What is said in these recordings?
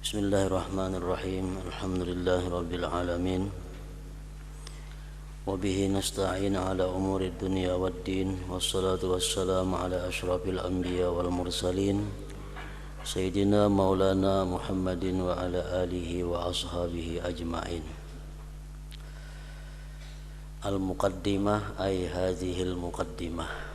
Bismillahirrahmanirrahim. Alhamdulillahirabbil alamin. Wa bihi nasta'in ala umuri dunya waddin. Wassalatu wassalamu ala asyrafil anbiya wal mursalin. Sayyidina Maulana Muhammadin wa ala alihi wa ashabihi ajma'in. Al-muqaddimah ay hadhil muqaddimah.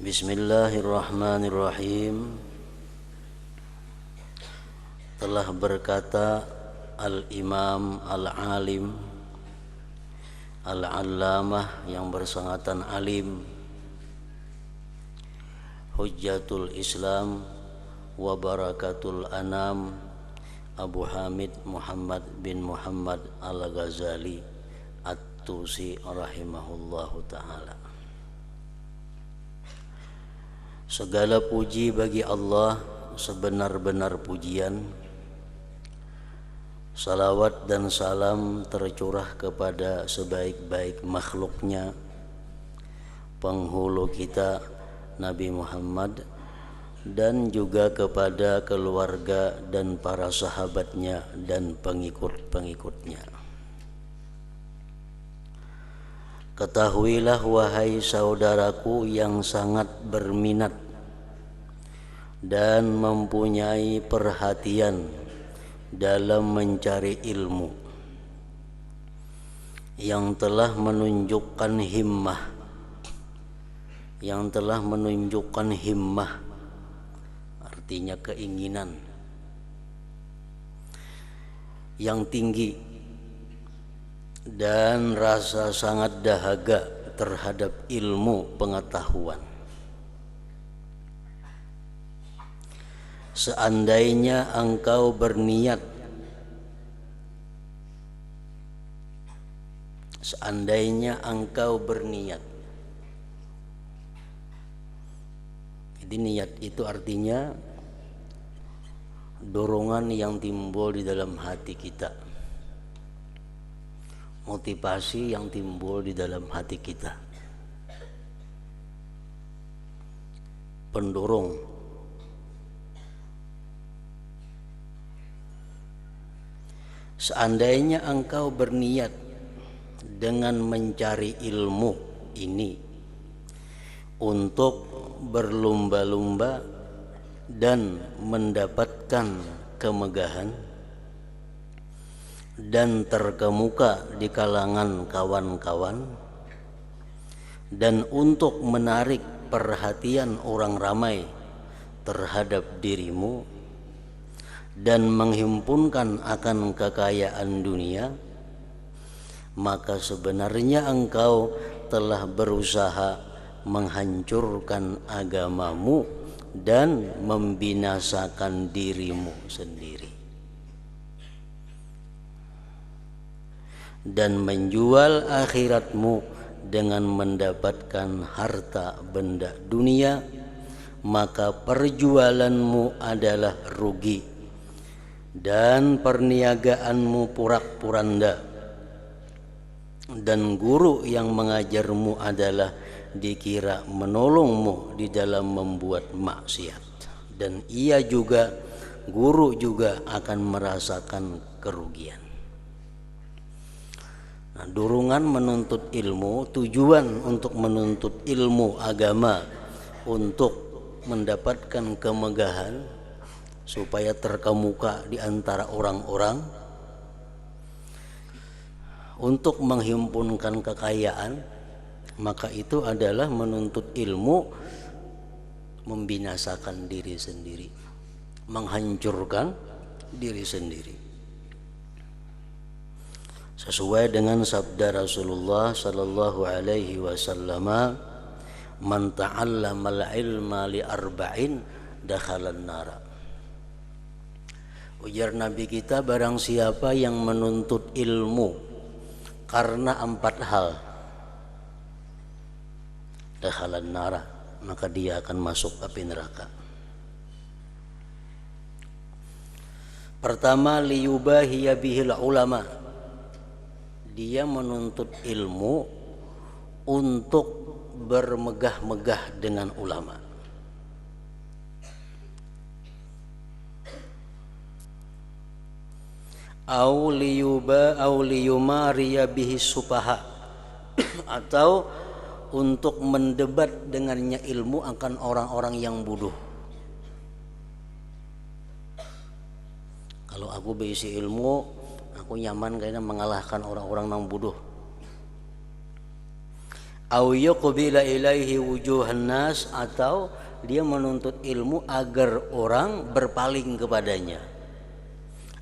Bismillahirrahmanirrahim. Telah berkata Al-Imam Al-Alim Al-Allamah yang bersangatan alim, Hujjatul Islam wa Barakatul Anam, Abu Hamid Muhammad bin Muhammad Al-Ghazali At-Tusi rahimahullahu ta'ala. Segala puji bagi Allah sebenar-benar pujian. Salawat dan salam tercurah kepada sebaik-baik makhluknya, penghulu kita Nabi Muhammad, dan juga kepada keluarga dan para sahabatnya dan pengikut-pengikutnya. Ketahuilah wahai saudaraku yang sangat berminat dan mempunyai perhatian dalam mencari ilmu, yang telah menunjukkan himmah, artinya keinginan yang tinggi dan rasa sangat dahaga terhadap ilmu pengetahuan. Seandainya engkau berniat jadi niat itu artinya dorongan yang timbul di dalam hati kita, motivasi yang timbul di dalam hati kita, pendorong. Seandainya engkau berniat dengan mencari ilmu ini untuk berlomba-lomba dan mendapatkan kemegahan dan terkemuka di kalangan kawan-kawan, dan untuk menarik perhatian orang ramai terhadap dirimu dan menghimpunkan akan kekayaan dunia, maka sebenarnya engkau telah berusaha menghancurkan agamamu dan membinasakan dirimu sendiri, dan menjual akhiratmu dengan mendapatkan harta benda dunia, maka perjualanmu adalah rugi dan perniagaanmu porak-poranda, dan guru yang mengajarmu adalah dikira menolongmu di dalam membuat maksiat, dan guru juga akan merasakan kerugian. Nah, dorongan menuntut ilmu, tujuan untuk menuntut ilmu agama untuk mendapatkan kemegahan, supaya terkemuka di antara orang-orang, untuk menghimpunkan kekayaan, maka itu adalah menuntut ilmu membinasakan diri sendiri, menghancurkan diri sendiri. Sesuai dengan sabda Rasulullah sallallahu alaihi wasallam, man ta'allamal ilma li arba'in dakhalan nara. Ujar Nabi kita, barang siapa yang menuntut ilmu karena 4 hal, dakhalan nara, maka dia akan masuk api neraka. Pertama, liyubahiya bihil ulama, dia menuntut ilmu untuk bermegah-megah dengan ulama. Au liyumariya bihi supaha atau untuk mendebat dengannya ilmu akan orang-orang yang bodoh. Kalau aku berisi ilmu, aku nyaman karena mengalahkan orang-orang yang bodoh. Au yuqbila ilaihi wujuhan nas, atau dia menuntut ilmu agar orang berpaling kepadanya,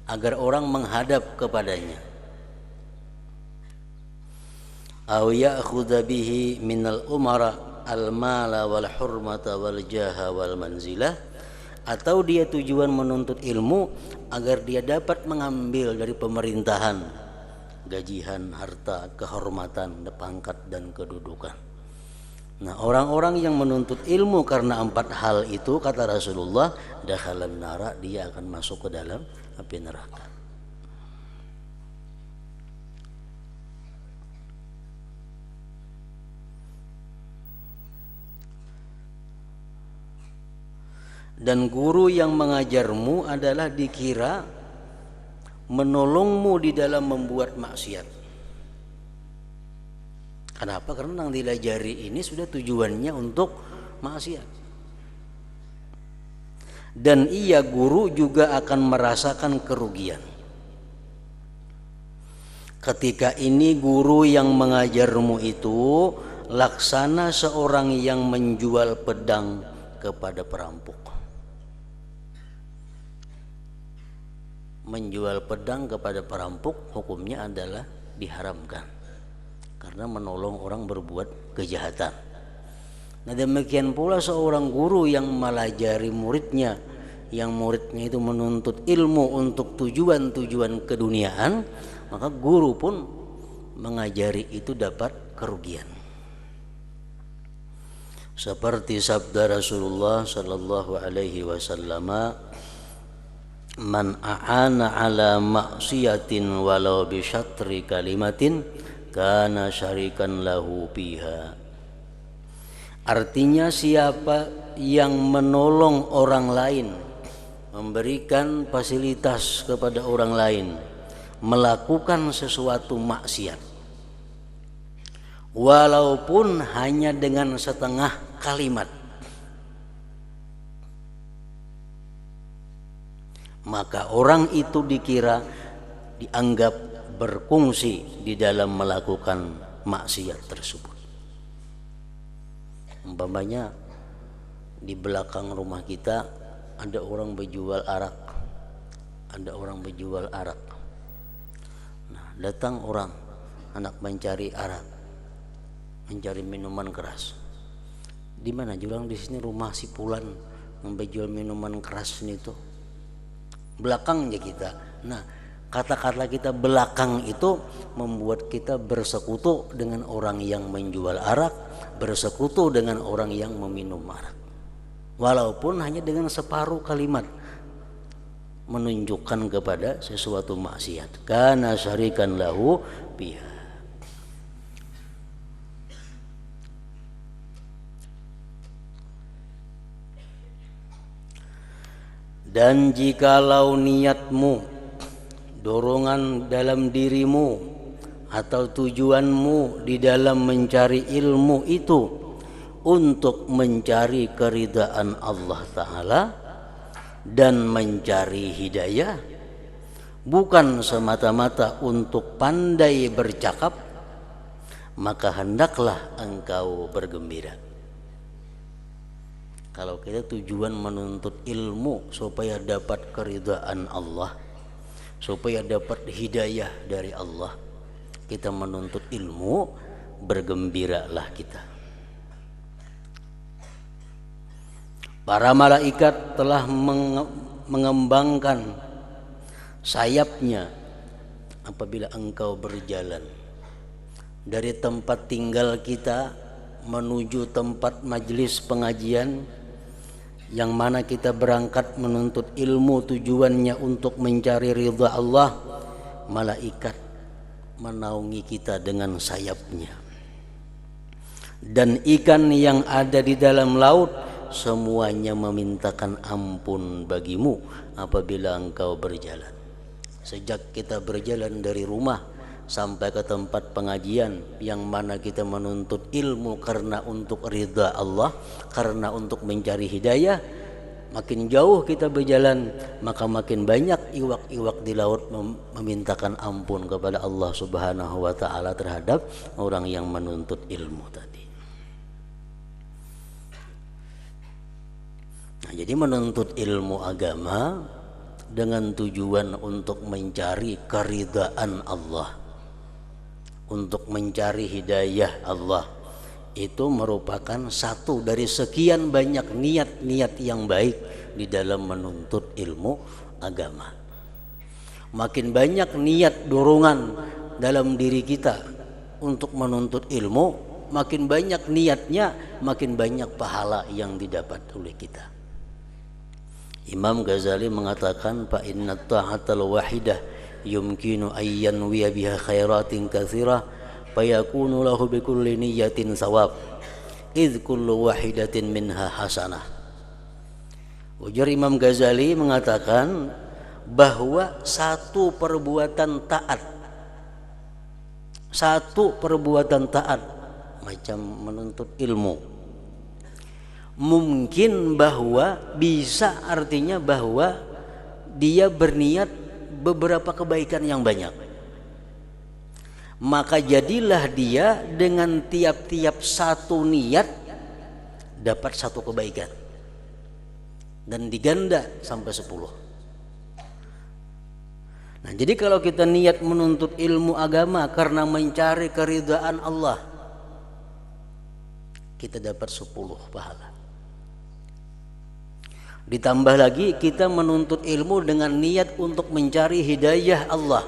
agar orang menghadap kepadanya. Au ya'khudha bihi minal umara al-mala wal hurmata wal jaha wal manzilah, atau dia tujuan menuntut ilmu agar dia dapat mengambil dari pemerintahan gajian, harta, kehormatan, pangkat dan kedudukan. Nah, orang-orang yang menuntut ilmu karena 4 hal itu, kata Rasulullah, dakhalan nara, dia akan masuk ke dalam api neraka. Dan guru yang mengajarmu adalah dikira menolongmu di dalam membuat maksiat. Kenapa? Karena yang dilajari ini sudah tujuannya untuk maksiat. Dan ia guru juga akan merasakan kerugian. Ketika ini guru yang mengajarmu itu laksana seorang yang menjual pedang kepada perampok. Menjual pedang kepada perampok hukumnya adalah diharamkan karena menolong orang berbuat kejahatan. Nah, demikian pula seorang guru yang melajari muridnya, yang muridnya itu menuntut ilmu untuk tujuan-tujuan keduniaan, maka guru pun mengajari itu dapat kerugian. Seperti sabda Rasulullah sallallahu alaihi wasallam, man a'ana ala maksiatin walau bi syatri kalimatin kana syarikan lahu biha. Artinya, siapa yang menolong orang lain, memberikan fasilitas kepada orang lain melakukan sesuatu maksiat, walaupun hanya dengan setengah kalimat, maka orang itu dikira dianggap berfungsi di dalam melakukan maksiat tersebut. Umpamanya di belakang rumah kita ada orang berjual arak, Nah, datang orang anak mencari arak, mencari minuman keras. Di mana jurang di sini rumah si Pulan menjual minuman keras ini tuh. Belakangnya kita. Nah, kata-kata kita belakang itu membuat kita bersekutu dengan orang yang menjual arak, bersekutu dengan orang yang meminum arak, walaupun hanya dengan separuh kalimat menunjukkan kepada sesuatu maksiat. Kana syarikan lahu biha. Dan jikalau niatmu, dorongan dalam dirimu atau tujuanmu di dalam mencari ilmu itu untuk mencari keridaan Allah Ta'ala dan mencari hidayah, bukan semata-mata untuk pandai bercakap, maka hendaklah engkau bergembira. Kalau kita tujuan menuntut ilmu supaya dapat keridhaan Allah, supaya dapat hidayah dari Allah, kita menuntut ilmu, bergembiralah kita. Para malaikat telah mengembangkan sayapnya apabila engkau berjalan dari tempat tinggal kita menuju tempat majelis pengajian, yang mana kita berangkat menuntut ilmu, tujuannya untuk mencari ridha Allah. Malaikat menaungi kita dengan sayapnya. dan ikan yang ada di dalam laut semuanya memintakan ampun bagimu apabila engkau berjalan. Sejak kita berjalan dari rumah sampai ke tempat pengajian yang mana kita menuntut ilmu karena untuk ridha Allah, karena untuk mencari hidayah, makin jauh kita berjalan maka makin banyak iwak-iwak di laut memintakan ampun kepada Allah Subhanahu wa taala terhadap orang yang menuntut ilmu tadi. Nah, jadi menuntut ilmu agama dengan tujuan untuk mencari keridhaan Allah, untuk mencari hidayah Allah, itu merupakan satu dari sekian banyak niat-niat yang baik di dalam menuntut ilmu agama. Makin banyak niat dorongan dalam diri kita untuk menuntut ilmu, makin banyak niatnya, makin banyak pahala yang didapat oleh kita. Imam Ghazali mengatakan, fa inna ta'atal wahidah yumkinu ayyan wiya biha khairatin katsira fayakunu lahu bikulli niyyatin sawab idh kullu wahidatin minha hasanah. Ujar Imam Ghazali mengatakan bahwa satu perbuatan taat macam menuntut ilmu mungkin bahwa bisa, artinya bahwa dia berniat beberapa kebaikan yang banyak, maka jadilah dia dengan tiap-tiap satu niat dapat satu kebaikan dan diganda sampai 10. Nah, jadi kalau kita niat menuntut ilmu agama karena mencari keridhaan Allah, kita dapat 10 pahala. Ditambah lagi kita menuntut ilmu dengan niat untuk mencari hidayah Allah,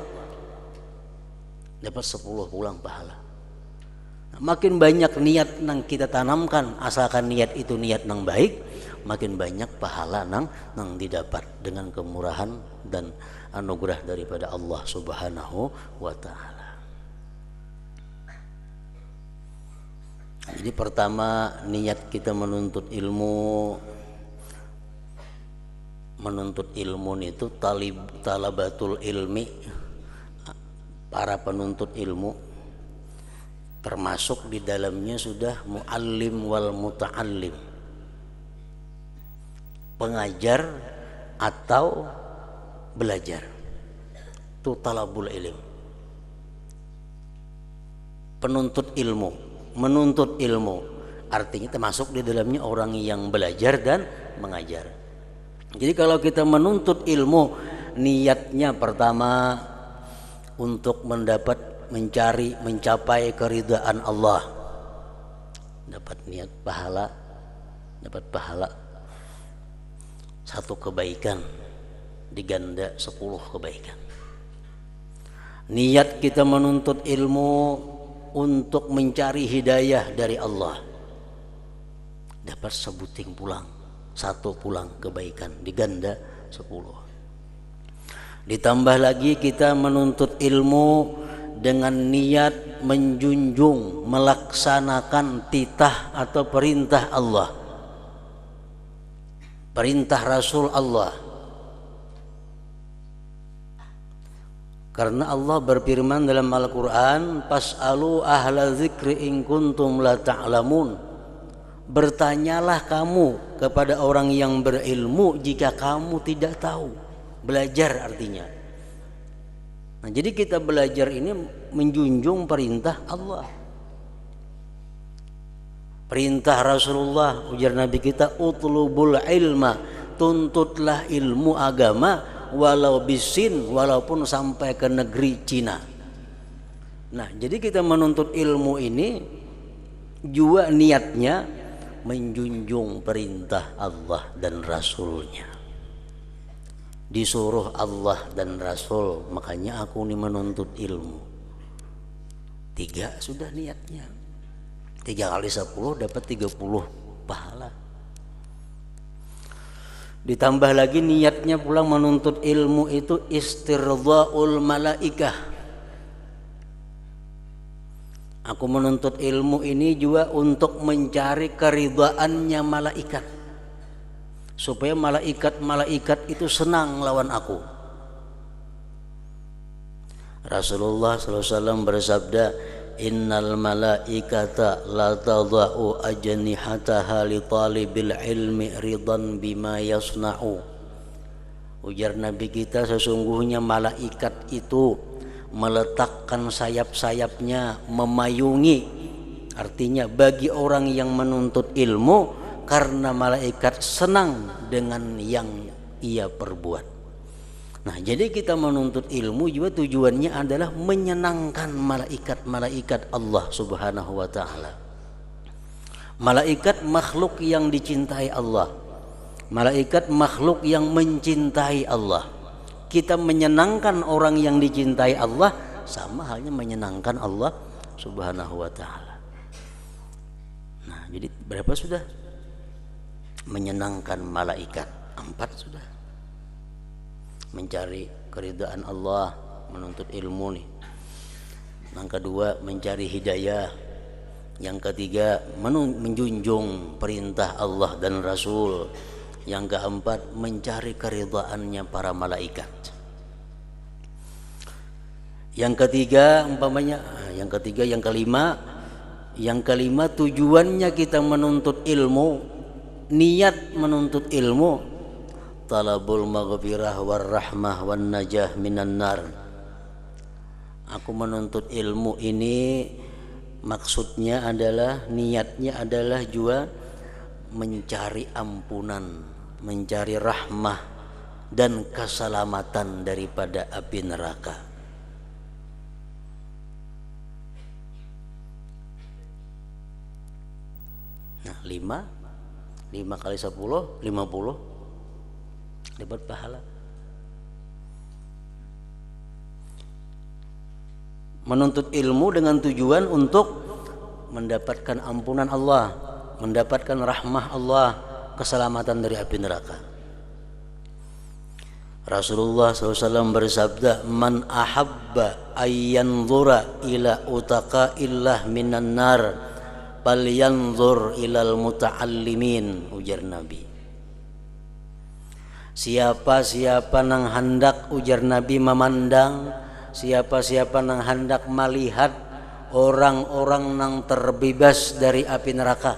dapat 10 pulang pahala. Nah, makin banyak niat yang kita tanamkan, asalkan niat itu niat yang baik, makin banyak pahala yang didapat dengan kemurahan dan anugerah daripada Allah Subhanahu wa taala. Jadi pertama, niat kita menuntut ilmu itu talabatul ilmi, para penuntut ilmu, termasuk di dalamnya sudah muallim wal muta'allim, pengajar atau belajar, itu talabul ilm. Menuntut ilmu artinya termasuk di dalamnya orang yang belajar dan mengajar. Jadi kalau kita menuntut ilmu, niatnya pertama untuk mencapai keridhaan Allah, dapat pahala satu kebaikan diganda 10 kebaikan. Niat kita menuntut ilmu untuk mencari hidayah dari Allah, dapat sebuting pulang, satu pulang kebaikan diganda 10. Ditambah lagi kita menuntut ilmu dengan niat menjunjung, melaksanakan titah atau perintah Allah, perintah Rasul Allah. Karena Allah berfirman dalam Al-Quran, fas'alu ahla dzikri in kuntum la ta'lamun, bertanyalah kamu kepada orang yang berilmu jika kamu tidak tahu. Belajar artinya. Nah, jadi kita belajar ini menjunjung perintah Allah, perintah Rasulullah. Ujar Nabi kita, utlubul ilma, tuntutlah ilmu agama walau bisin, walaupun sampai ke negeri Cina. Nah, jadi kita menuntut ilmu ini juga niatnya menjunjung perintah Allah dan Rasulnya. Disuruh Allah dan Rasul, makanya aku ini menuntut ilmu. 3 sudah niatnya, 3 kali 10 dapat 30 pahala. Ditambah lagi niatnya pulang menuntut ilmu itu istirdaul malaikah, Aku menuntut ilmu ini juga untuk mencari keridhaannya malaikat, supaya malaikat itu senang lawan aku. Rasulullah SAW bersabda, innal malaikata la tadha'u ajnihataha li talibil ilmi ridan bima yasna'u. Ujar Nabi kita, sesungguhnya malaikat itu meletakkan sayap-sayapnya memayungi, artinya bagi orang yang menuntut ilmu, karena malaikat senang dengan yang ia perbuat. Nah, jadi kita menuntut ilmu juga tujuannya adalah menyenangkan malaikat-malaikat Allah Subhanahu wa taala. Malaikat makhluk yang dicintai Allah. Malaikat makhluk yang mencintai Allah. Kita menyenangkan orang yang dicintai Allah sama halnya menyenangkan Allah Subhanahu wa taala. Nah, jadi berapa sudah? Menyenangkan malaikat 4 sudah. Mencari keridhaan Allah, menuntut ilmu nih. Yang kedua mencari hidayah. Yang ketiga menjunjung perintah Allah dan Rasul. Yang keempat mencari keridhaannya para malaikat. Yang kelima tujuannya kita menuntut ilmu, niat menuntut ilmu, talabul maghfirah war rahmah wan najah minan nar. Aku menuntut ilmu ini maksudnya adalah, niatnya adalah juga mencari ampunan, mencari rahmah dan keselamatan daripada api neraka. Nah, 5 kali 10 50 dapat pahala. Menuntut ilmu dengan tujuan untuk mendapatkan ampunan Allah, mendapatkan rahmah Allah, keselamatan dari api neraka. Rasulullah SAW bersabda, man ahabba ayyanzura ila utaqaillah minan nar falyanzur ilal muta'allimin. Ujar Nabi, siapa nang hendak, ujar Nabi, memandang, siapa nang hendak melihat orang-orang nang terbebas dari api neraka,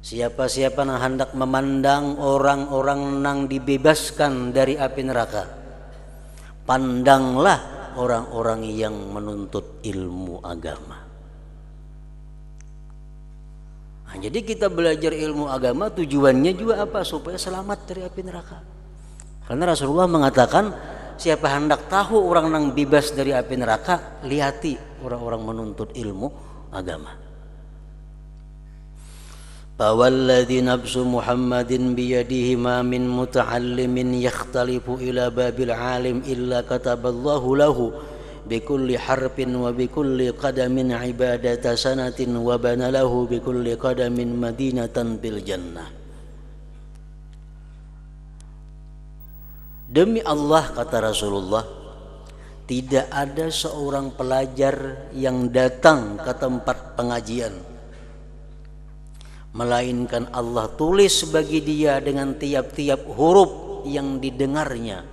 siapa nang hendak memandang orang-orang nang dibebaskan dari api neraka, pandanglah orang-orang yang menuntut ilmu agama. Nah, jadi kita belajar ilmu agama tujuannya juga apa? Supaya selamat dari api neraka. Karena Rasulullah mengatakan, siapa hendak tahu orang yang bebas dari api neraka, lihati orang-orang menuntut ilmu agama. Fawalladzi nafsu Muhammadin biyadihi ma min muta'allimin yakhtalifu ila babil alim illa kataballahu lahu bikulli harfin wa bikulli qadamin ibadata sanatin wa banalahu bikulli qadamin madinatan bil jannah. Demi Allah, kata Rasulullah, tidak ada seorang pelajar yang datang ke tempat pengajian melainkan Allah tulis bagi dia dengan tiap-tiap huruf yang didengarnya,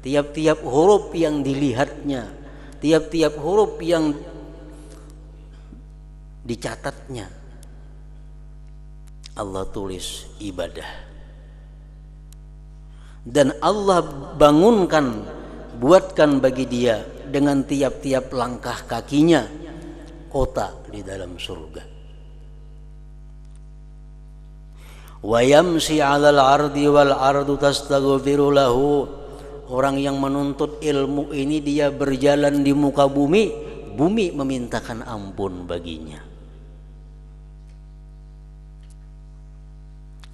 tiap-tiap huruf yang dilihatnya, tiap-tiap huruf yang dicatatnya, Allah tulis ibadah. Dan Allah bangunkan, buatkan bagi dia dengan tiap-tiap langkah kakinya kota di dalam surga. Wa yamsi 'alal ardi wal ardu tastaghfiru lahu. Orang yang menuntut ilmu ini dia berjalan di muka bumi, bumi memintakan ampun baginya.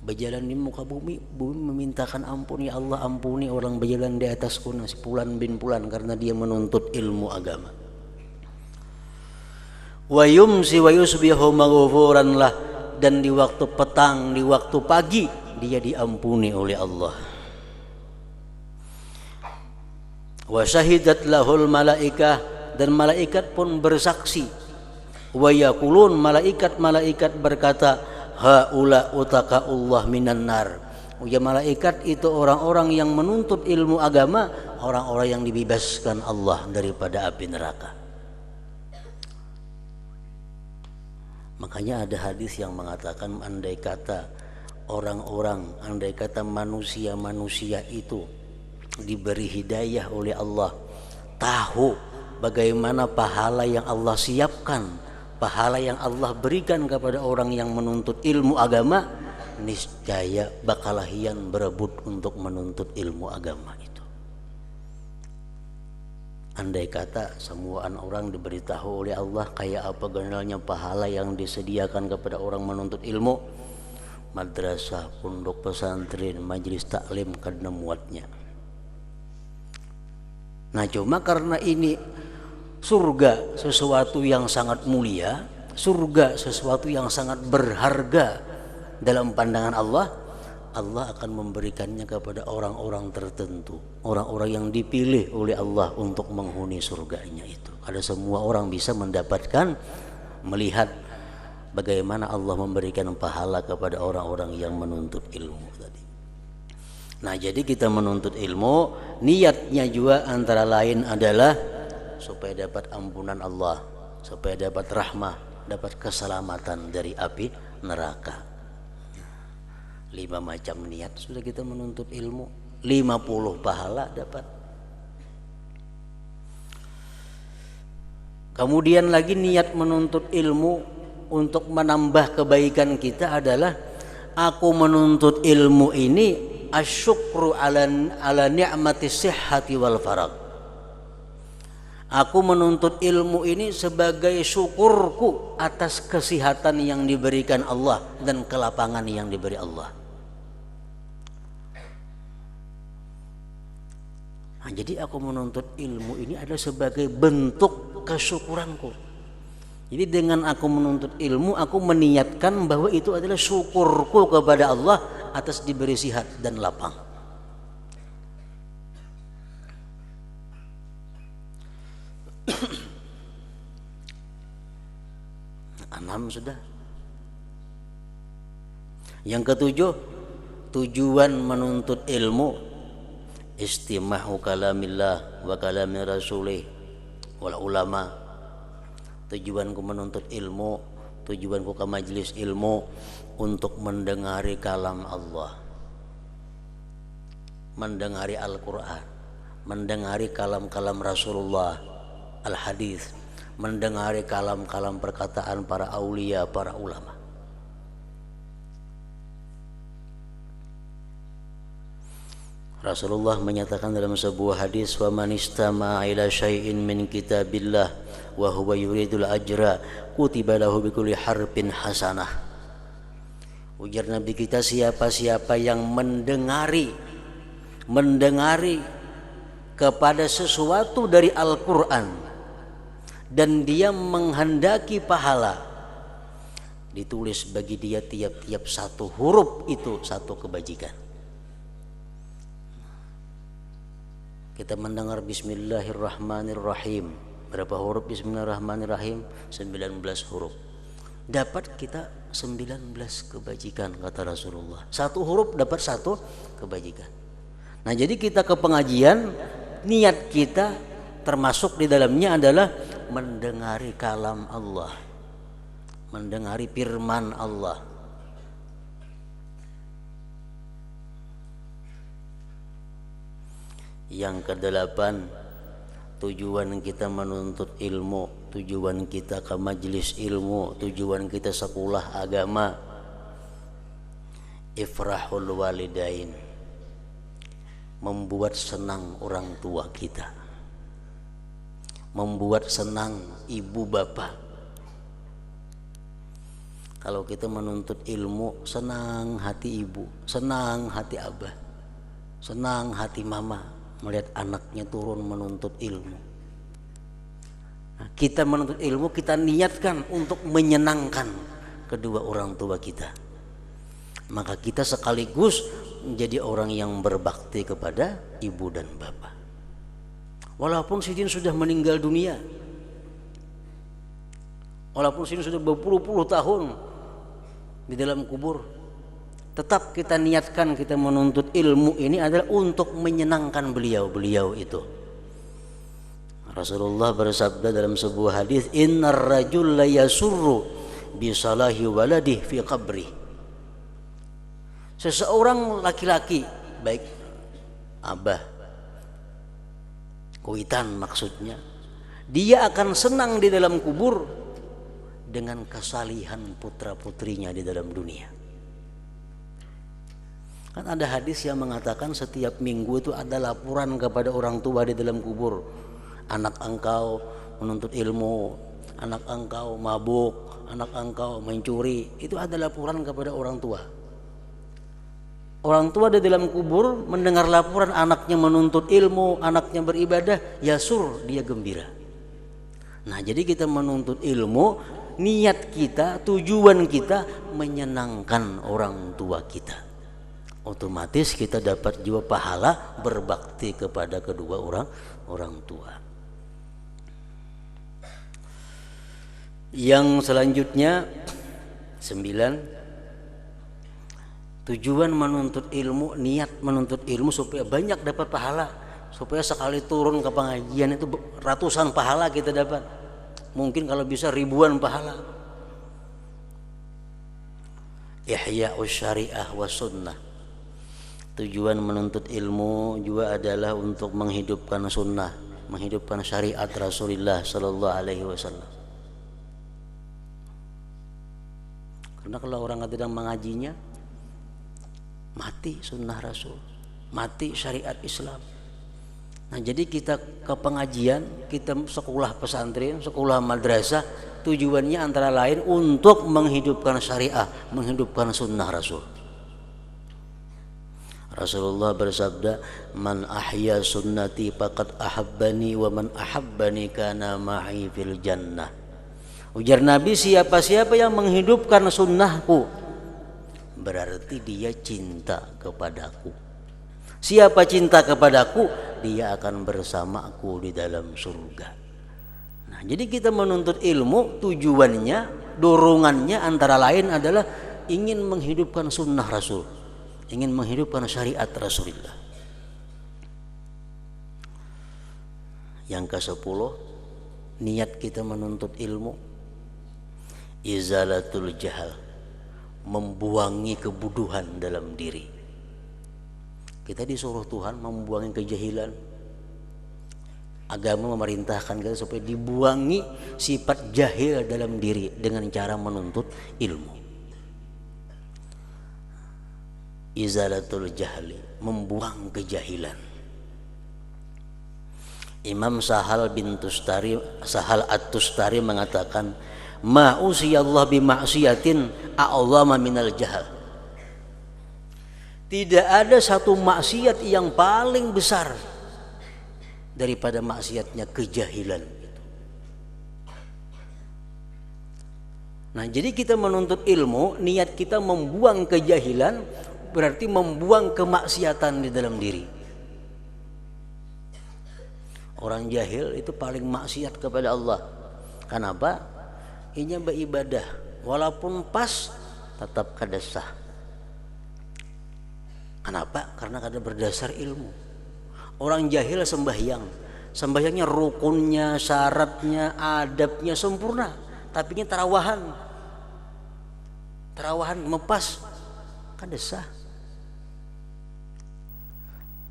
Berjalan di muka bumi, bumi memintakan ampun, ya Allah ampuni orang berjalan di atasku sepulan bin pulan karena dia menuntut ilmu agama. Wa yumsi wa yusbihu maghfuran lah, dan di waktu petang, di waktu pagi dia diampuni oleh Allah. Wa syahidat lahul malaikah, dan malaikat pun bersaksi. Wa yaqulun, malaikat berkata, haula utaqaullah minan nar. Ya, malaikat itu orang-orang yang menuntut ilmu agama, orang-orang yang dibebaskan Allah daripada api neraka. Makanya ada hadis yang mengatakan andai kata manusia itu diberi hidayah oleh Allah, tahu bagaimana pahala yang Allah siapkan, pahala yang Allah berikan kepada orang yang menuntut ilmu agama, niscaya bakalahian berebut untuk menuntut ilmu agama itu. Andai kata semua orang diberitahu oleh Allah kayak apa generalnya pahala yang disediakan kepada orang menuntut ilmu, madrasah, pondok pesantren, majelis taklim kada muatnya. Nah, cuma karena ini surga sesuatu yang sangat mulia, surga sesuatu yang sangat berharga dalam pandangan Allah, Allah akan memberikannya kepada orang-orang tertentu, orang-orang yang dipilih oleh Allah untuk menghuni surganya itu. Ada semua orang bisa mendapatkan, melihat bagaimana Allah memberikan pahala kepada orang-orang yang menuntut ilmu tadi. Nah, jadi kita menuntut ilmu, niatnya juga antara lain adalah supaya dapat ampunan Allah, supaya dapat rahmah, dapat keselamatan dari api neraka. 5 macam niat sudah kita menuntut ilmu, 50 pahala dapat. Kemudian lagi niat menuntut ilmu untuk menambah kebaikan kita adalah aku menuntut ilmu ini asyukru ala ni'mati sihhati wal farag. Aku menuntut ilmu ini sebagai syukurku atas kesehatan yang diberikan Allah dan kelapangan yang diberi Allah. Nah, jadi aku menuntut ilmu ini adalah sebagai bentuk kesyukuranku. Jadi dengan aku menuntut ilmu, aku meniatkan bahwa itu adalah syukurku kepada Allah atas diberi sihat dan lapang. 6 sudah. Yang ketujuh, tujuan menuntut ilmu istima'u kalamillah wa kalami rasulih wal ulama. Tujuanku menuntut ilmu, tujuanku ke majelis ilmu untuk mendengari kalam Allah, mendengari Al-Quran, mendengari kalam-kalam Rasulullah, al-hadis, mendengari kalam-kalam perkataan para aulia, para ulama. Rasulullah menyatakan dalam sebuah hadis, wa man istama'a ila syai'in min kitabillah wa huwa yuridul ajra kutiba lahu bikulli harfin hasanah. Ujar Nabi kita, siapa-siapa yang mendengari kepada sesuatu dari Al-Quran dan dia menghendaki pahala, ditulis bagi dia tiap-tiap satu huruf itu satu kebajikan. Kita mendengar Bismillahirrahmanirrahim. Berapa huruf Bismillahirrahmanirrahim? 19 huruf. Dapat kita 19 kebajikan kata Rasulullah. Satu huruf dapat satu kebajikan. Nah, jadi kita ke pengajian, niat kita termasuk di dalamnya adalah mendengari kalam Allah, mendengari firman Allah. Yang kedelapan, tujuan kita menuntut ilmu, tujuan kita ke majelis ilmu, tujuan kita sekolah agama, ifrahul walidain, membuat senang orang tua kita, membuat senang ibu bapak. Kalau kita menuntut ilmu, senang hati ibu, senang hati abah, senang hati mama melihat anaknya turun menuntut ilmu. Nah, kita menuntut ilmu, kita niatkan untuk menyenangkan kedua orang tua kita, maka kita sekaligus menjadi orang yang berbakti kepada ibu dan bapak. Walaupun si jin sudah meninggal dunia, Walaupun sini sudah berpuluh-puluh tahun di dalam kubur, tetap kita niatkan kita menuntut ilmu ini adalah untuk menyenangkan beliau itu. Rasulullah bersabda dalam sebuah hadis, innar rajul la yasurru bi salahi waladih fi qabri. Seseorang laki-laki, baik abah, kuitan maksudnya, dia akan senang di dalam kubur dengan kesalihan putra-putrinya di dalam dunia. Kan ada hadis yang mengatakan setiap minggu itu ada laporan kepada orang tua di dalam kubur. Anak engkau menuntut ilmu, anak engkau mabuk, anak engkau mencuri. Itu ada laporan kepada orang tua. Orang tua di dalam kubur mendengar laporan anaknya menuntut ilmu, anaknya beribadah, yasur, dia gembira. Nah, jadi kita menuntut ilmu, niat kita, tujuan kita menyenangkan orang tua kita. Otomatis kita dapat juga pahala berbakti kepada kedua orang tua. Yang selanjutnya 9, tujuan menuntut ilmu, niat menuntut ilmu supaya banyak dapat pahala, supaya sekali turun ke pengajian itu ratusan pahala kita dapat, mungkin kalau bisa ribuan pahala. Ihya'us syariah wa sunnah. Tujuan menuntut ilmu juga adalah untuk menghidupkan sunnah, menghidupkan syariat Rasulullah sallallahu alaihi wasallam. Karena kalau orang tidak mengajinya, mati sunnah Rasul, mati syariat Islam. Nah, jadi kita ke pengajian, kita sekolah pesantren, sekolah madrasah, tujuannya antara lain untuk menghidupkan syariah, menghidupkan sunnah Rasul. Rasulullah bersabda, man ahya sunnati faqad ahabbani wa man ahabbani kana ma'i fil jannah. Ujar Nabi, siapa-siapa yang menghidupkan sunnahku berarti dia cinta kepadaku. Siapa cinta kepadaku, dia akan bersamaku di dalam surga. Nah, jadi kita menuntut ilmu, tujuannya, dorongannya antara lain adalah ingin menghidupkan sunnah Rasul, ingin menghidupkan syariat Rasulullah. Yang ke-10, niat kita menuntut ilmu, izalatul jahal, membuangi kebuduhan dalam diri. Kita disuruh Tuhan membuangi kejahilan. Agama memerintahkan kita supaya dibuangi sifat jahil dalam diri dengan cara menuntut ilmu. Izalatul jahli, membuang kejahilan. Imam Sahal At-Tustari mengatakan, ma usiyallah bima'siyatin a'zama minal jahal. Tidak ada satu maksiat yang paling besar daripada maksiatnya kejahilan. Nah, jadi kita menuntut ilmu, niat kita membuang kejahilan, berarti membuang kemaksiatan di dalam diri. Orang jahil itu paling maksiat kepada Allah. Kenapa? Ini beribadah, walaupun pas tetap kada sah. Kenapa? Karena kada berdasar ilmu. Orang jahil sembahyangnya rukunnya, syaratnya, adabnya sempurna, tapi ini tarawahan mepas, kada sah.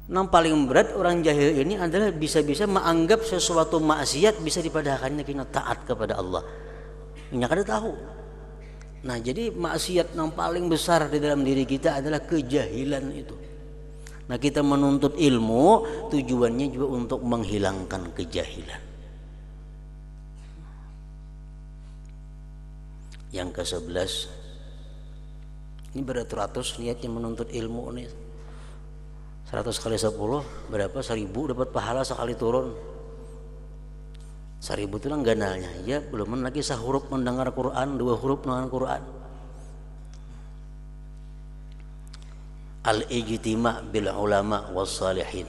Yang paling berat orang jahil ini adalah bisa-bisa menganggap sesuatu maksiat bisa dipadahkannya kena taat kepada Allah. Ini kada tahu. Nah, jadi maksiat yang paling besar di dalam diri kita adalah kejahilan itu. Nah, kita menuntut ilmu tujuannya juga untuk menghilangkan kejahilan. Yang ke-11, ini beratus-ratus niatnya menuntut ilmu nih. 100 kali 10 berapa? 1000 dapat pahala sekali turun. 1000 itu lah ganalnya. Ya, belum lagi sahuruf mendengar Quran, 2 huruf mendengar Quran. Al-ijtima' bil ulama was salihin.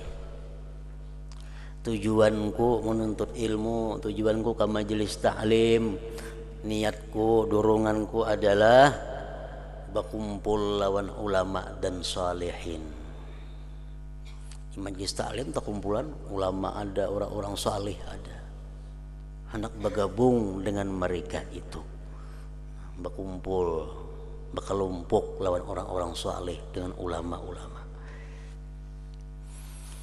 Tujuanku menuntut ilmu, tujuanku ke majelis ta'lim, niatku, doronganku adalah berkumpul lawan ulama dan salihin. Majlis taklim tak kumpulan ulama ada, orang-orang salih ada. Hendak bergabung dengan mereka itu, berkumpul, berkelompok lawan orang-orang salih dengan ulama-ulama.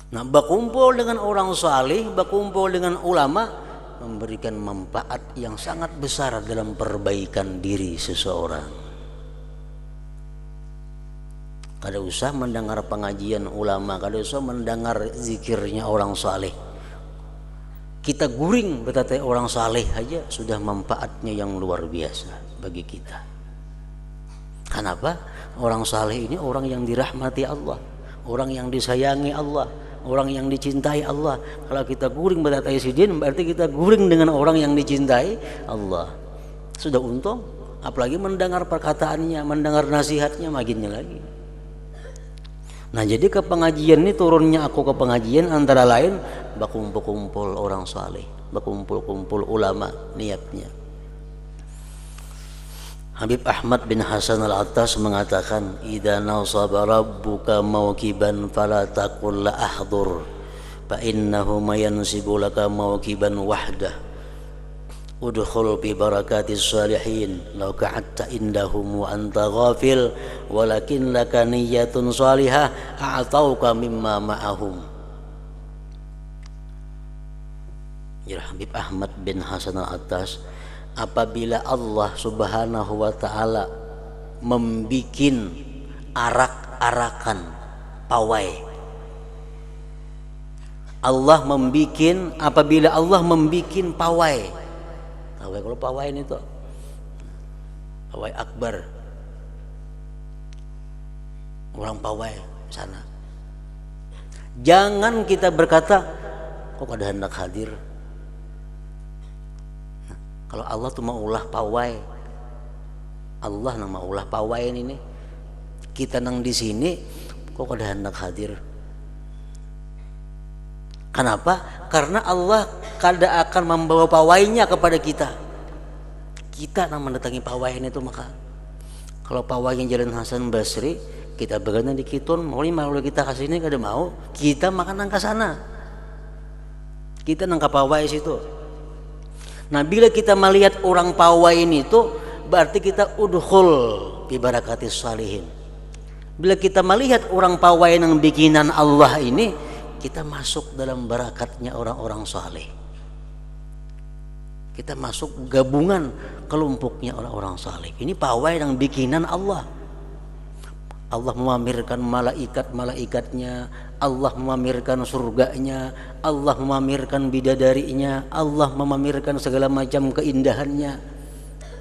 Nah, berkumpul dengan orang salih, berkumpul dengan ulama memberikan manfaat yang sangat besar dalam perbaikan diri seseorang. Kada usah mendengar pengajian ulama, kada usah mendengar zikirnya orang saleh. Kita guring betatai orang saleh aja sudah manfaatnya yang luar biasa bagi kita. Kenapa? Orang saleh ini orang yang dirahmati Allah, orang yang disayangi Allah, orang yang dicintai Allah. Kalau kita guring betatai sidin, berarti kita guring dengan orang yang dicintai Allah. Sudah untung, apalagi mendengar perkataannya, mendengar nasihatnya makinnya lagi. Nah, jadi ke pengajian ini turunnya aku ke pengajian antara lain berkumpul-kumpul orang saleh, berkumpul-kumpul ulama niatnya. Habib Ahmad bin Hasan Al-Attas mengatakan, "Idza nasaba rabbuka mawqiban fala taqul la ahdur, fa innahu mayansibu laka mawqiban wahdah. Udkhul bi barakatis salihin law ka'atta indahum wa anta ghafil walakin laka niyyatun salihah a'tauka mimma ma'ahum." Ya, Habib Ahmad bin Hasan Al-Attas, apabila Allah Subhanahu wa taala membikin arak-arakan pawai, apabila Allah membikin pawai. Kalau pawai ini tuh pawai akbar, orang pawai sana. Jangan kita berkata, kok ada hendak hadir. Nah, kalau Allah tuh mau ulah pawai, Allah nang mau ulah pawai ini, kita nang di sini, kok ada hendak hadir. Kenapa? Karena Allah kada akan membawa pawainya kepada kita. Kita yang mendatangi pawainya itu. Maka kalau pawainya Jalan Hasan Basri, kita bergana di Kitun, mau kita ke sini kada mau, kita makan nang ke sana. Kita nang ke pawai situ. Nah, bila kita melihat orang pawai ini itu, berarti kita udkhul bi barakatis salihin. Bila kita melihat orang pawai yang bikinan Allah ini, kita masuk dalam barakatnya orang-orang saleh. Kita masuk gabungan kelompoknya orang-orang saleh. Ini pawai yang bikinan Allah. Allah memamerkan malaikat-malaikatnya, Allah memamerkan surganya, Allah memamerkan bidadarinya, Allah memamerkan segala macam keindahannya.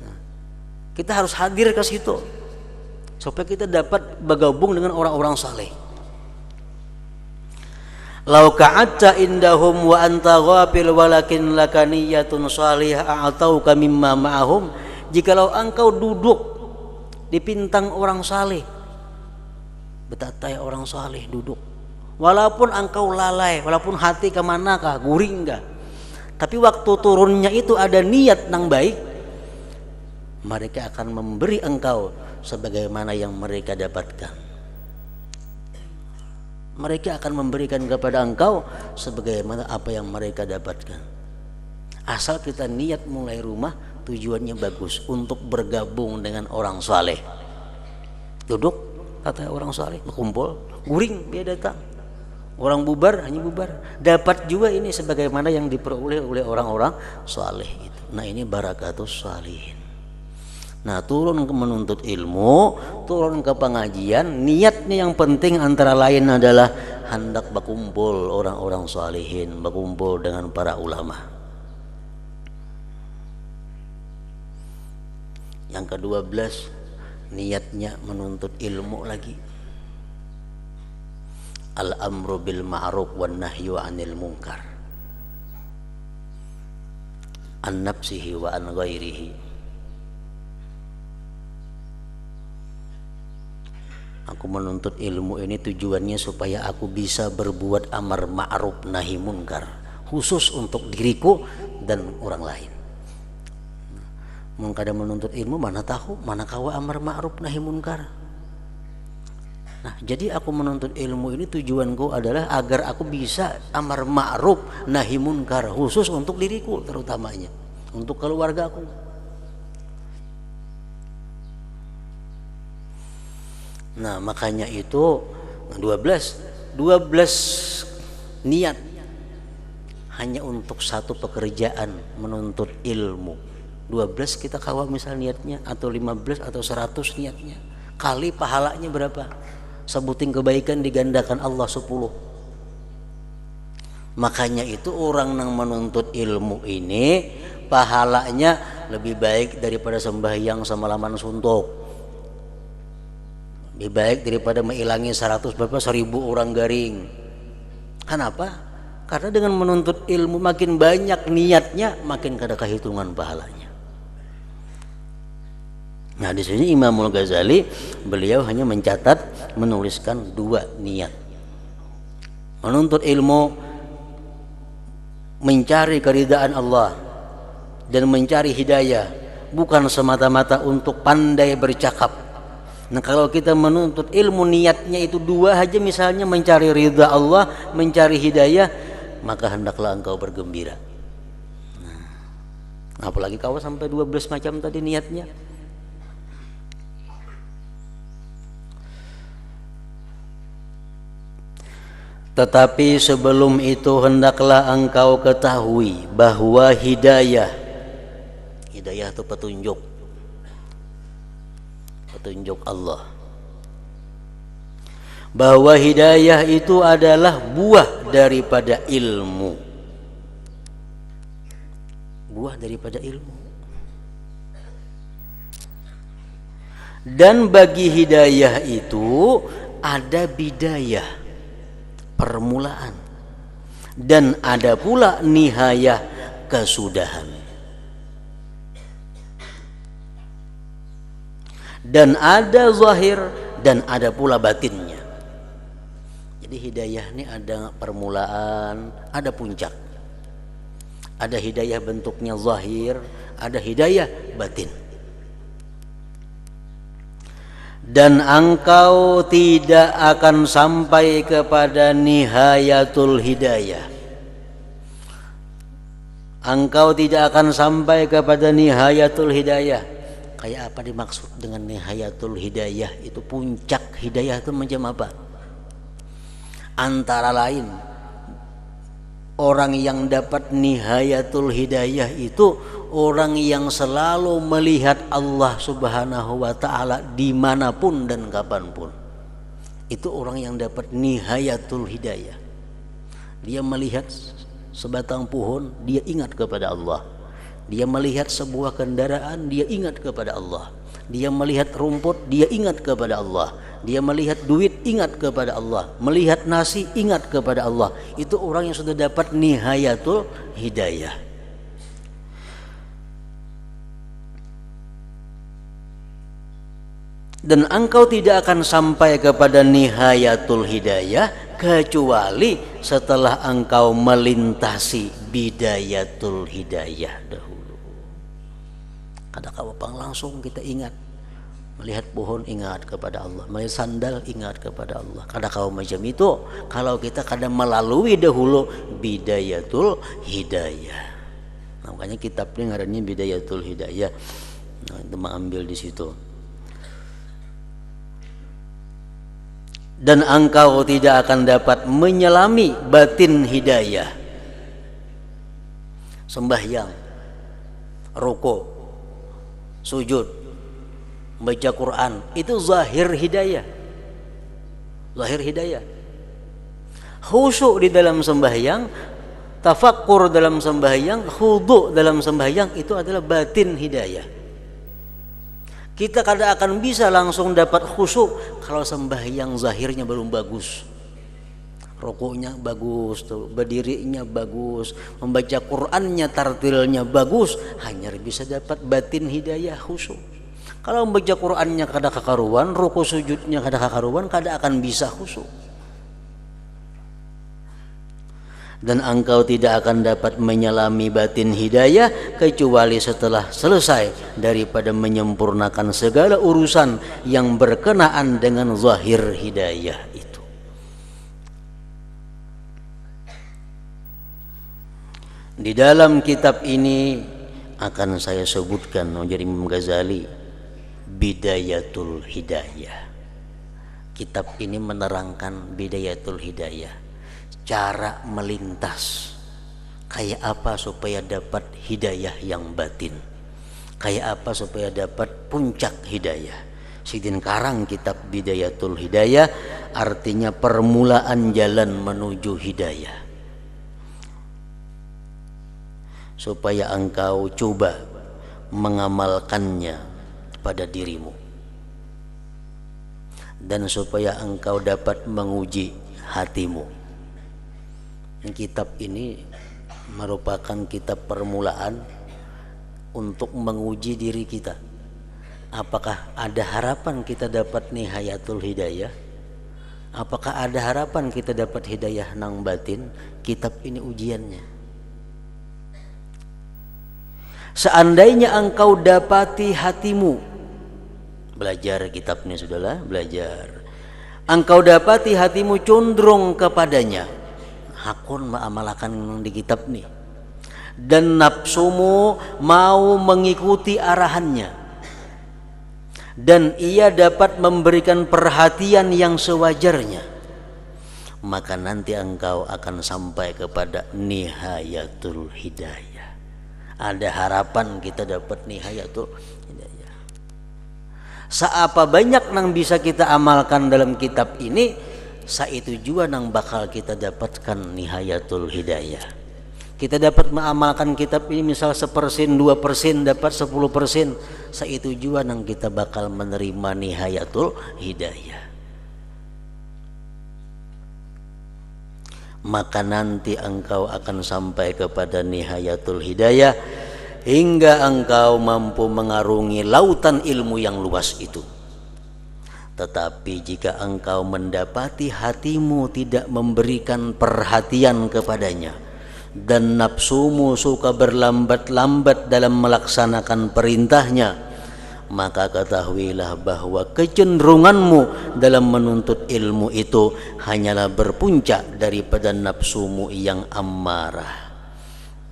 Nah, kita harus hadir ke situ supaya kita dapat bergabung dengan orang-orang saleh. Lau ka'atta indahum wa anta ghafil walakin laka niyyatun salihah a'tauka mimma ma'ahum. Jikalau engkau duduk di pintang orang saleh, betatai orang saleh duduk, walaupun engkau lalai, walaupun hati kemanakah, guring kah, tapi waktu turunnya itu ada niat nang baik, mereka akan memberi engkau sebagaimana yang mereka dapatkan. Mereka akan memberikan kepada engkau sebagaimana apa yang mereka dapatkan. Asal kita niat mulai rumah, tujuannya bagus untuk bergabung dengan orang saleh. Duduk kata orang saleh, berkumpul, guring dia datang. Orang bubar hanya bubar, dapat juga ini sebagaimana yang diperoleh oleh orang-orang saleh itu. Nah, ini barakatus salihin. Nah, turun ke menuntut ilmu, turun ke pengajian, niatnya yang penting antara lain adalah hendak berkumpul orang-orang salihin, berkumpul dengan para ulama. Yang ke-12, niatnya menuntut ilmu lagi. Al-amru bil ma'ruf wan nahyu 'anil munkar. An nafsihi wa an ghairihi. Aku menuntut ilmu ini tujuannya supaya aku bisa berbuat amar ma'ruf nahi munkar, khusus untuk diriku dan orang lain. Mun kada menuntut ilmu mana tahu mana kawa amar ma'ruf nahi munkar. Nah, jadi aku menuntut ilmu ini tujuanku adalah agar aku bisa amar ma'ruf nahi munkar, khusus untuk diriku terutamanya, untuk keluargaku. Nah, makanya itu 12 niat hanya untuk satu pekerjaan menuntut ilmu. 12 kita kawa misal niatnya, atau 15 atau 100 niatnya, kali pahalanya berapa? Sebutin kebaikan digandakan Allah 10. Makanya itu orang yang menuntut ilmu ini pahalanya lebih baik daripada sembahyang semalaman suntuk, lebih baik daripada mengilangi 100 berapa 1000 orang garing. Kenapa? Karena dengan menuntut ilmu makin banyak niatnya, makin kada kehitungan pahalanya. Nah, di sini Imamul Ghazali beliau hanya mencatat, menuliskan 2 niat. Menuntut ilmu, mencari keridaan Allah dan mencari hidayah, bukan semata-mata untuk pandai bercakap. Nah, kalau kita menuntut ilmu niatnya itu 2 aja, misalnya mencari ridha Allah, mencari hidayah, maka hendaklah engkau bergembira. Nah, apalagi kau sampai 12 macam tadi niatnya. Tetapi sebelum itu hendaklah engkau ketahui bahwa hidayah itu petunjuk Allah, bahwa hidayah itu adalah buah daripada ilmu, dan bagi hidayah itu ada bidayah, permulaan, dan ada pula nihayah, kesudahan, dan ada zahir dan ada pula batinnya. Jadi hidayah ini ada permulaan, ada puncak, ada hidayah bentuknya zahir, ada hidayah batin. Dan engkau tidak akan sampai kepada nihayatul hidayah. Engkau tidak akan sampai kepada nihayatul hidayah. Kayak apa dimaksud dengan nihayatul hidayah? Itu puncak hidayah itu macam apa? Antara lain, orang yang dapat nihayatul hidayah itu orang yang selalu melihat Allah Subhanahu wa ta'ala dimanapun dan kapanpun. Itu orang yang dapat nihayatul hidayah. Dia melihat sebatang pohon, dia ingat kepada Allah. Dia melihat sebuah kendaraan, dia ingat kepada Allah. Dia melihat rumput, dia ingat kepada Allah. Dia melihat duit, ingat kepada Allah. Melihat nasi, ingat kepada Allah. Itu orang yang sudah dapat nihayatul hidayah. Dan engkau tidak akan sampai kepada nihayatul hidayah kecuali setelah engkau melintasi bidayatul hidayah dahulu. Kada kawapang langsung kita ingat. Melihat pohon ingat kepada Allah, melihat sandal ingat kepada Allah. Kada kau macam itu kalau kita kada melalui dahulu bidayatul hidayah. Nah, makanya kitab ini ngarannya bidayatul hidayah. Nah, itu mengambil di situ. Dan engkau tidak akan dapat menyelami batin hidayah. Sembahyang, rukuk, sujud, baca Quran, itu zahir hidayah. Zahir hidayah. Khusyuk di dalam sembahyang, tafakkur dalam sembahyang, khudu dalam sembahyang, itu adalah batin hidayah. Kita kada akan bisa langsung dapat khusyuk kalau sembahyang zahirnya belum bagus. Rukuknya bagus, berdirinya bagus, membaca Qur'annya, tartilnya bagus, hanya bisa dapat batin hidayah khusyuk. Kalau membaca Qur'annya kada kakaruan, rukuk sujudnya kada kakaruan, kada akan bisa khusyuk. Dan engkau tidak akan dapat menyelami batin hidayah kecuali setelah selesai daripada menyempurnakan segala urusan yang berkenaan dengan zahir hidayah itu. Di dalam kitab ini akan saya sebutkan dari Imam Ghazali, Bidayatul Hidayah. Kitab ini menerangkan Bidayatul Hidayah, cara melintas kayak apa supaya dapat hidayah yang batin, kayak apa supaya dapat puncak hidayah. Sidin karang kitab Bidayatul Hidayah, artinya permulaan jalan menuju hidayah, supaya engkau coba mengamalkannya pada dirimu, dan supaya engkau dapat menguji hatimu. Kitab ini merupakan kitab permulaan untuk menguji diri kita. Apakah ada harapan kita dapat nihayatul hidayah? Apakah ada harapan kita dapat hidayah nang batin? Kitab ini ujiannya. Seandainya engkau dapati hatimu, belajar kitabnya sudahlah, belajar. Engkau dapati hatimu condong kepadanya, hakun mengamalkan di kitab nih, dan nafsumu mau mengikuti arahannya, dan ia dapat memberikan perhatian yang sewajarnya, maka nanti engkau akan sampai kepada nihayatul hidayah. Ada harapan kita dapat nihayatul hidayah. Seapa banyak nang bisa kita amalkan dalam kitab ini, itu juga nang bakal kita dapatkan nihayatul hidayah. Kita dapat mengamalkan kitab ini misal 1%, 2% dapat 10%, itu juga nang kita bakal menerima nihayatul hidayah. Maka nanti engkau akan sampai kepada nihayatul hidayah hingga engkau mampu mengarungi lautan ilmu yang luas itu. Tetapi jika engkau mendapati hatimu tidak memberikan perhatian kepadanya, dan nafsumu suka berlambat-lambat dalam melaksanakan perintahnya, maka ketahuilah bahwa kecenderunganmu dalam menuntut ilmu itu hanyalah berpuncak daripada nafsumu yang amarah.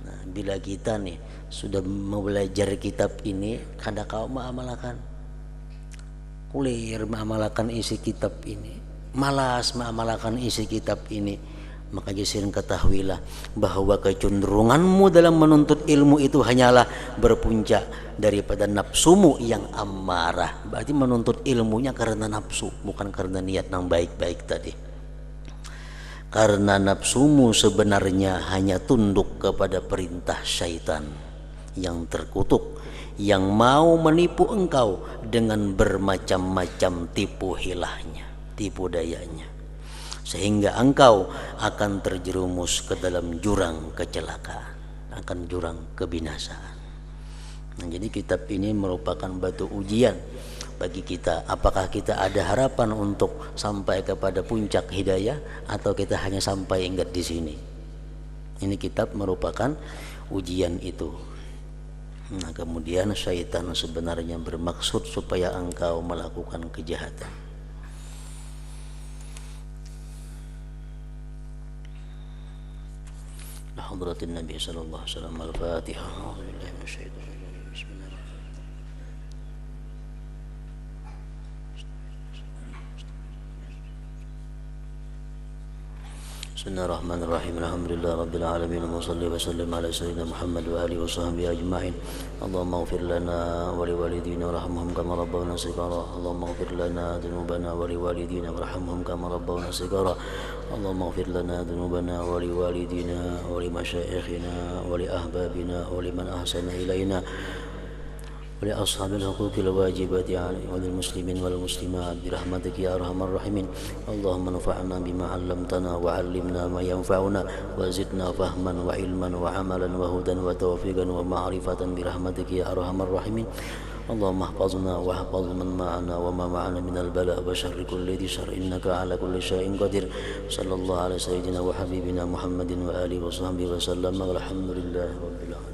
Nah, bila kita nih sudah mau belajar kitab ini, kada kau mengamalkan, kulir mengamalkan isi kitab ini, malas mengamalkan isi kitab ini, maka jasirin ketahuilah bahwa kecenderunganmu dalam menuntut ilmu itu hanyalah berpuncak daripada nafsumu yang amarah. Berarti menuntut ilmunya karena nafsu, bukan karena niat yang baik-baik tadi. Karena nafsumu sebenarnya hanya tunduk kepada perintah syaitan yang terkutuk, yang mau menipu engkau dengan bermacam-macam tipu hilahnya, tipu dayanya, sehingga engkau akan terjerumus ke dalam jurang kecelakaan, akan jurang kebinasaan. Nah, jadi kitab ini merupakan batu ujian bagi kita, apakah kita ada harapan untuk sampai kepada puncak hidayah atau kita hanya sampai ingat di sini. Ini kitab merupakan ujian itu. Nah, kemudian syaitan sebenarnya bermaksud supaya engkau melakukan kejahatan. Hadratin Nabi sallallahu alaihi wasallam. Al-Fatihah. A'udzubillahi minasyaitonir rajim. Bismillahirrahmanirrahim. Bismillahirrahmanirrahim. Alhamdulillah rabbil alamin. Wa shalli wa sallim ala sayyidina Muhammad wa alihi wa sahbihi ajma'in. Allahumma ighfir lana wa liwalidina warhamhum kama rabbawna shighara. Allahumma ighfir lana dhunubana wa liwalidina warhamhum kama rabbawna shighara. Allahumma ighfir lana dhunubana wa liwalidina wa limasyayikhina wa li ahbabina wa liman ahsana ilaina ولأصحاب الحقوق الواجبات عليهم وللمسلمين والمسلمات برحمتك يا أرحم الراحمين. اللهم انفعنا بما علمتنا وعلمنا ما ينفعنا وزدنا فهما وعلما وعملا وهدى وتوفيقا ومعرفة برحمتك يا أرحم الراحمين. اللهم احفظنا واحفظ من معنا وما معنا من البلاء وشر كل ذي شر إنك على كل شيء قدير. صلى الله على سيدنا وحبيبنا محمد وآله وصحبه وسلم والحمد لله رب العالمين.